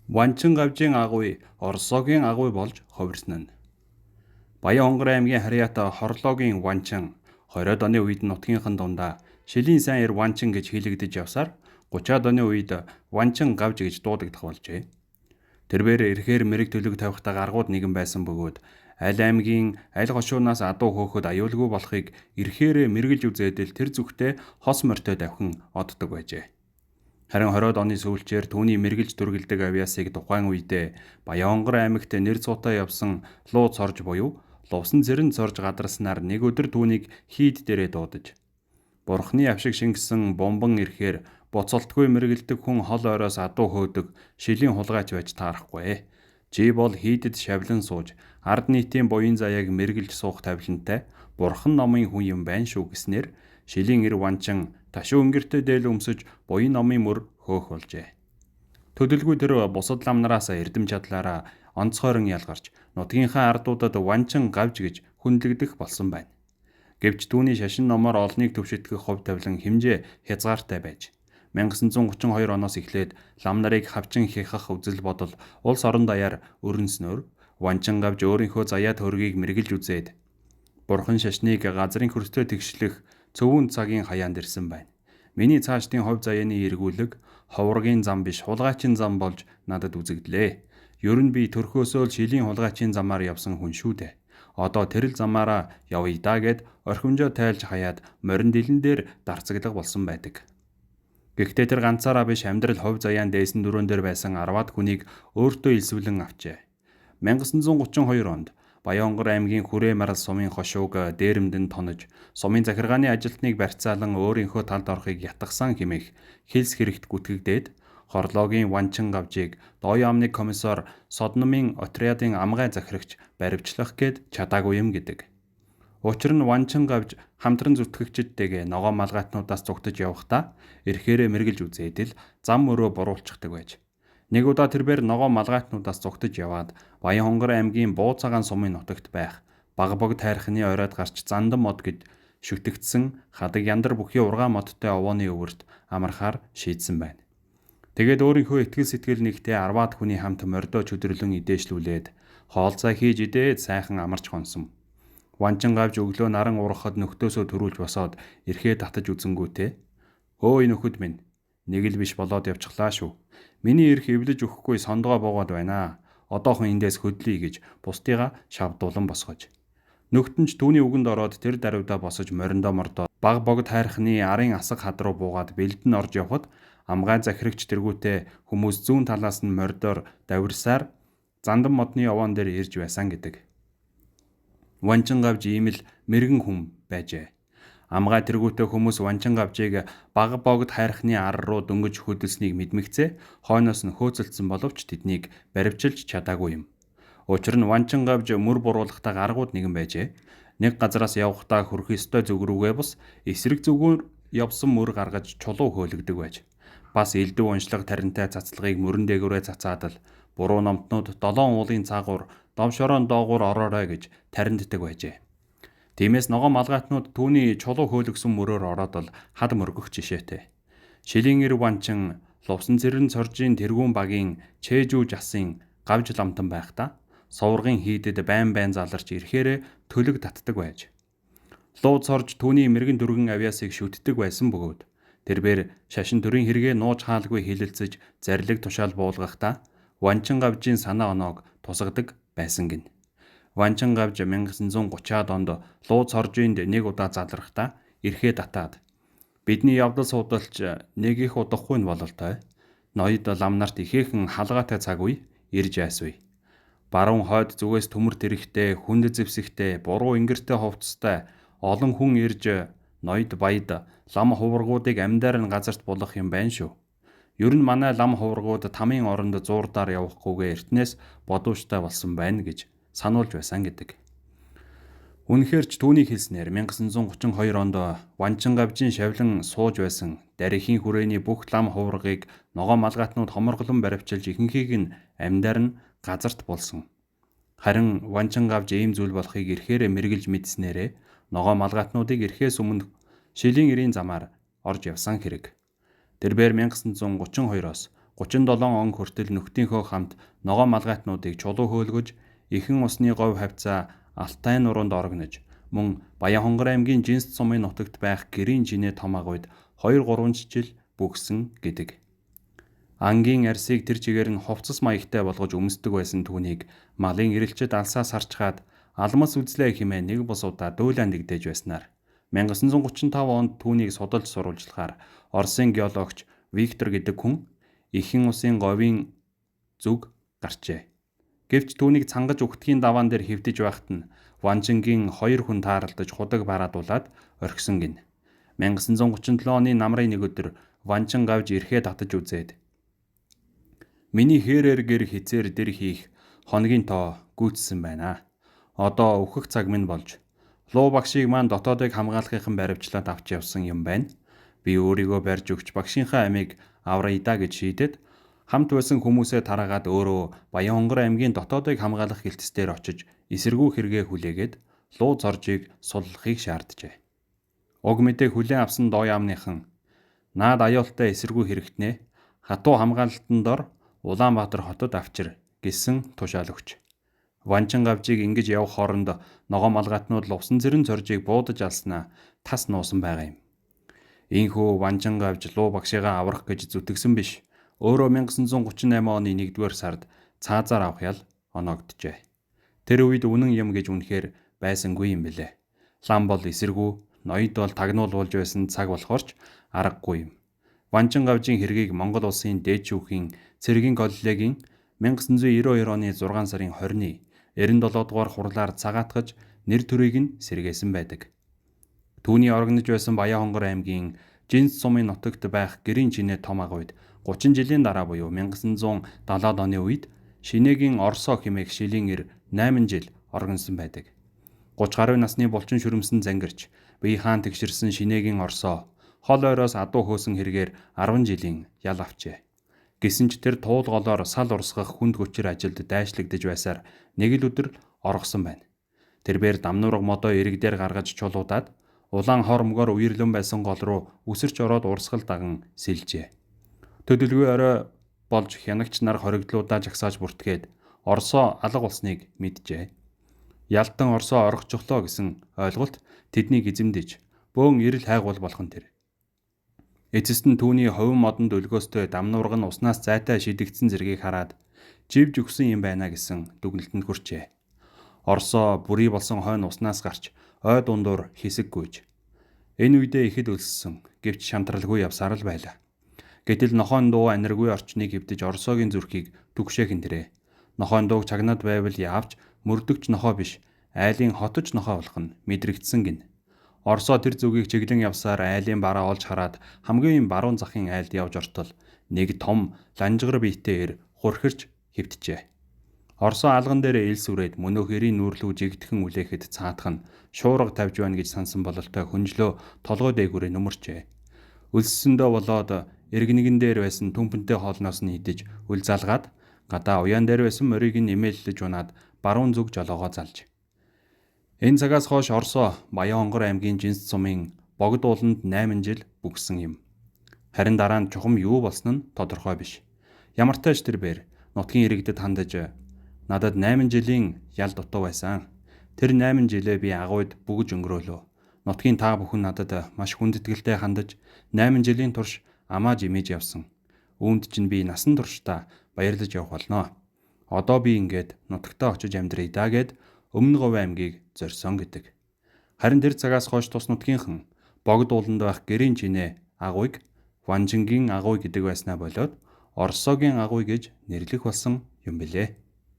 Ванчин гавжийн агуй Оросогийн агуй болж хувирсан нь. Баян-Хонгор аймгийн Харьяата Хорлоогийн Ванчин 20-од оны үед нутгийнхан дундаа шилийн сайн ир Ванчин гэж хэлэгдэж явсаар 30-аад оны үед Ванчин гавж гэж дуудагдах болжээ. Тэрээр ирэхээр мэрэг төлөв тавихтаа гаргууд нэгэн байсан бөгөөд аль аймгийн аль хошуунаас адуу хөөхөд аюулгүй болохыг ирэхээр мэргэлж үзээдэл тэр зүгтээ хос морьтой давхин оддог байжээ. Харин 20-од оны сүүлчээр түүний мэргэлж дүргэлдэг авиасыг тухайн үедээ Баян-Хонгор аймагт нэр цуутай явсан Луу цорж буюу Лувсан цэрэн цорж гадарснаар нэг өдөр түүнийг хийд дээрээ дуудаж Бурхны авшиг шингэсэн бомбон ирэхээр буцалтгүй мэргэлдэг хүн хол ойроос адуу хөөдөг шилийн хулгайч байж таарахгүй. Чи бол хийдэд шавлан сууж ард нийтийн буян заяаг мэргэлж суух тавилантай Бурхан номын хүн юм байна шүү гэснээр шилийн эр Ванчин ташуу өнгөртөө дээл өмсөж буян номын мөр хөөх болжээ. Төдөлгүй тэр бусад лам нараас эрдэм чадлаараа онцгойрон ялгарч нутгийнхаа ардуудад Ванчин гавж гэж хүндлэгдэх болсон байна. Гэвч түүний шашин номоор олныг төвшөтгэх хувь тавилан хэмжээ хязгаартай байж 1932 оноос эхлээд лам нарыг хавчин хяхах үзэл бодол улс орон даяар өрнснөөр Ванчин гавж өөрийнхөө заяа төргийг мэргэлж үзээд Бурхан шашныг газрын хөрстэй тэгшлэх цөвүүн цагийн хаяанд ирсэн байна. Миний цаашдын хувь заяаны эргүүлэг ховргийн зам биш хулгайчин зам болж надад үзэгдлээ. Ер нь би төрхөөсөө л шилийн хулгайчин замаар явсан хүн шүү дээ. Одоо тэрэл замаараа явъя даа гэд орхимжоо тайлж хаяад морин дэлэн дээр дарцаглаг болсон байдаг. Гэхдээ тэр ганцаараа биш амьдрал хувь заяан дээсэн дөрөөн дээр байсан 10-аад хүнийг өөртөө илсвэлэн авчээ. 1932 онд Баян-Хонгор аймгийн Хүрээ Марал сумын хошууг дээрэмдэн тонож, сумын захиргааны ажилтныг барьцаалан өөрийнхөө талд орохыг ятгсан хэмээх хэлс хэрэгт гүтгэгдээд Хорлоогийн Ванчин гавжийг Доо яамны комиссар Содномын отрядын амгай захирагч баривчлах гээд чадаагүй юм гэдэг. Учир нь Ванчин гавж хамтран зүтгэгчдтэйгээ ногоон малгайтнуудаас зугтаж явахдаа эрхээрээ мэргэлж үзээдэл зам өрөө буруулчихдаг байж. Нэг удаа тэрээр ногоон малгайтнуудаас зугтаж яваад Баян-Хонгор аймгийн Буу цагаан сумын нутагт байх баг бог тайрхны оройд гарч Зандан мод гэж шүтэгдсэн хадаг яндар бүхий ургаан модтой овооны өвөрт амархаар шийдсэн байна. Тэгээд өөрийнхөө итгэл сэтгэл нэгтээ 10-аад хүний хамт мордоо чөдөрлөн идээшлүүлээд хоолцоо хийж идээд сайхан амарч гонсон. Ванчин гавж өглөө наран урахад нөхдөөсөө төрүүлж босоод эрхээ татаж үзэнгүүтээ "Өөй нөхөд минь, нэг л биш болоод явчихлаа шүү. Миний эрх эвлэж өгөхгүй сондгоо буугаад байна. Одоохон эндээс хөдлөе" гэж бусдыгаа шавдуулан босгож. Нөхдөнд ч түүний үгэнд ороод тэр даруйдаа босож мориндоо мордоо баг богд хайрхны арын асаг хад руу буугаад бэлдэн орж явхад амгай захирагч тэргүүтээ хүмүүс зүүн талаас нь мордоор давирсаар Зандан модны овоон дээр ирж байсан гэдэг. Ванчин гавж ийм л мэрэгэн хүн байжээ. Амгай тэргүүтээ хүмүүс Ванчин гавжийг баг богд хайрхны ар руу дөнгөж хөдөлснийг мэдмэгцээ хойноос нь хөөцөлдсөн боловч тэднийг баривчилж чадаагүй юм. Учир нь Ванчин гавж мөр буруулахдаа гаргууд нэгэн байжээ. Нэг газараас явахдаа хүрх ёстой зүг рүүгээ бус эсрэг зүгөөр явсан мөр гаргаж чулуу хөөлөгдөг байж. Бас элдв уншлаг таринтай цацлагыг мөрөн дээгүүрээ цацаад л буруу номтнууд 7 уулын цаагуур довшорон доогуур ороорой гэж таринддаг байжээ. Тиймээс ногоон малгайтнууд түүний чулуу хөөлгсөн мөрөөр ороод л хад мөргөх жишээтэй. Шилийн эр Ванчин Лувсан цэрэн цоржийн тэргүүн багийн Чэжүү жасын гавж ламтан байхдаа совргийн хийдэд байн заларч ирэхээрээ төлөг татдаг байж. Луу цорж түүний мэрэгэн дүргэн авиасыг шүтдэг байсан бөгөөд тэрээр шашин төрийн хэрэгээ нууж хаалгүй хилэлцэж зарлиг тушаал буулгахдаа Ванчин гавжийн санаа оноог тусгадаг байсан гин. Ванчин гавж 1930-аад онд Луу цоржинд нэг удаа залрахдаа эрхээ татаад "Бидний явдал суудалч нэг их удахгүй нь бололтой. Ноёд лам нарт ихээхэн халгаатай цаг үе ирж айсвэ. Баруун хойд зүгээс төмөр тэрэхтэй, хүнд зэвсэгтэй, буруу ингэртэй хувцастай олон хүн ирж ноёд баяд лам хуврагуудыг амьдаар нь газарт булгах юм байна шүү. Ер нь манай лам хуврагууд тамийн оронд зуурдаар явахгүйгээ эртнээс бодууштай болсон байна" гэж сануулж байсан гэдэг. Үнэхээр ч түүний хэлснээр 1932 онд Ванчин гавжийн шавлан сууж байсан дарихийн хүрээний бүх лам хуврагыг ногоон малгайтнууд хоморглон баривчилж ихэнхийг нь амьдаар нь газарт булсан. Харин Ванчин гавж ийм зүйл болохыг эрхээрээ мэргэлж мэдснээрээ ногоон малгайтнуудыг эрхээс өмнө шилийн эрийн замаар орж явсан хэрэг. Тэрээр 1932-оос 37 он хүртэл нөхдийнхөө хамт ногоо малгайтнуудыг чулуу хөөлгөж, эхэн усны говь хавцаа Алтай нуруунд орогнож, мөн Баянхонгор аймгийн Жинс сумын нутагт байх гэрийн жинээ том агуйд 2-3 жил бүгсэн гэдэг. Ангийн арсыг тэр чигээр нь хувцас маягтай болгож өмсдөг байсан түүнийг малын ирэлчэд алсаас харчгаад алмас үзлээ хэмээн нэг бус удаа дөөлөн дэгдэж байснаар 1935 онд түүнийг судалж сурвалжлахаар Оросын геологч Виктор гэдэг хүн эхэн усын говийн зүг гарчээ. Гэвч түүнийг цангаж үхтгийн даваан дээр хэвдэж байхад нь Ванчингийн 2 хүн тааралдаж худаг бараадуулаад орхисон гин. 1937 оны намрын нэг өдөр Ванчин гавж ирэхээ татаж үзээд миний хээрээр гэр хизээр дэр хийх хоногийн тоо гүйцсэн байна. Одоо өөхөх цаг минь болж луу багшийг маань дотоодыг хамгаалахын баривчлаад авч явсан юм байна. Би өөрийгөө барьж өгч багшийнхаа амийг аврая да гэж шийдэд хамт байсан хүмүүсээ тараагаад өөрөө Баянхонгор аймгийн дотоодыг хамгаалах хилтсээр очиж эсэргүү хэрэгээ хүлээгээд луу зоржийг суллахыг шаарджээ. Уг мэдээ хүлээн авсан доо яамныхан наад аюултай эсэргүү хэрэгтнээ хатуу хамгаалалтанд дор Улаанбаатар хотод авчир гэсэн тушаал өгч. Ванчин гавжийг ингэж явах хооронд ногоо малгайтнууд лувсан зэрэн зоржийг буудаж алснаа тас нуусан байгаа юм. Ийхүү Ванчин гавж луу багшигаа аврах гэж зүтгэсэн биш. Өөрөө 1938 оны 1-р сард цаазаар авах ял оногджээ. Тэр үед үнэн юм гэж үнэхээр байсангүй юм бэлээ. Лам бол эсэргүү, ноёд бол тагнуул болж байсан цаг болохоорч аргагүй юм. Ванчин гавжийн хэргийг Монгол улсын дээд шүүхийн цэргийн коллегийн 1992 оны 6 сарын 20-ны 97 дугаар хурлаар цагаатгаж нэр төрийг нь сэргээсэн байдаг. Түүний орогнож байсан Баянхонгор аймгийн Жинс сумын нутагт байх гэрийн жинээ том агуйд 30 жилийн дараа буюу 1970-ад оны үед Шинэгийн Орсоо хэмээх шилийн эр 8 жил оргинсон байдаг. 30 гаруй насны булчин шүрмсэн зангирч бие хаан тэгширсэн Шинэгийн Орсоо хол ойроос адуу хөөсөн хэрэгээр 10 жилийн ял авчээ. Гэсэн ч тэр туул голоор сал урсгах хүнд хүчээр ажилд дайшлагдж байсаар нэг л өдөр оргосон байна. Тэрээр дамнуурга модоо эрэг дээр гаргаж чулуудаад улаан хормгоор үерлэн байсан гол руу үсэрч ороод урсгал даган сэлжээ. Төдөлгүй орой болж хянагч нар хоригдлуудаа жагсааж бүртгээд Орсоо алга болсныг мэджээ. Ялтан Орсоо оргочихлоо гэсэн ойлголт тэднийг эзэмдэж бөөн эрэл хайгуул болгон тэр. Эцэст нь түүний ховын модонд өлгөөстэй дамнуурга нь уснаас зайтай шидэгдсэн зэргийг хараад живж өгсөн юм байна гэсэн дүгнэлтэнд хүрчээ. Орсоо бүрий болсон хойно уснаас гарч ой дундуур хэсэг гүйж. Энэ үедээ ихэд өлссөн гэвч шантралгүй явсаар л байлаа. Гэтэл нохойн дуу аниргүй орчныг хэвдэж Орсоогийн зүрхийг түгшээхэн тэрэ. Нохойн дууг чагнаад байвал яавч мөрдөгч нохоо биш, айлын хотож нохоо болох нь мэдрэгдсэн гин. Орсоо тэр зүгийг чиглэн явсаар айлын бараа олж хараад хамгийн баруун захын айлд явж ортол нэг том ланжгар биетэй эр хурхирч хэвтжээ. Орсоо алган дээр ил сүрээд мөнөөх эрийн нүүрлүү жигдэхэн үлээхэд цаатах нь шуурга тавьж байна гэж сансан бололтой хүнжлөө толгой дээгүүрээ нүмерчээ. Өлссөндөө болоод эргэнэгэн дээр байсан түнпэнтэй хоолноос нь идэж үл залгаад гадаа уяан дээр байсан морийг нь нэмэллэж унаад баруун зүг жолоогоо залж. Энэ цагаас хойш Орсоо Баянхонгор аймгийн Жинс сумын богд ууланд 8 жил бүгсэн юм. Харин дараа нь чухам юу болсон нь тодорхой биш. Ямар ч тааш тэр бэр нутгийн иргэдэд хандаж надад 8 жилийн ял дутуу байсан. Тэр 8 жилээ би агуйд бүгж өнгөрөөлөө. Нутгийн та бүхэн надад маш хүндэтгэлтэй хандаж 8 жилийн турш амаа жимэж явсан. Үүнд чинь би насан туршдаа баярлаж явах болноо. Одоо би ингээд нутагтаа очиж амьдрий даа гэд Өмнө Говь аймгийг зорьсон гэдэг. Харин тэр цагаас хойш тус нутгийнхан богд ууланд байх гэрийн жинээ агуйг Ванчингийн агуй гэдэг байснаа болоод Орсоогийн агуй гэж нэрлэх болсон юм билээ.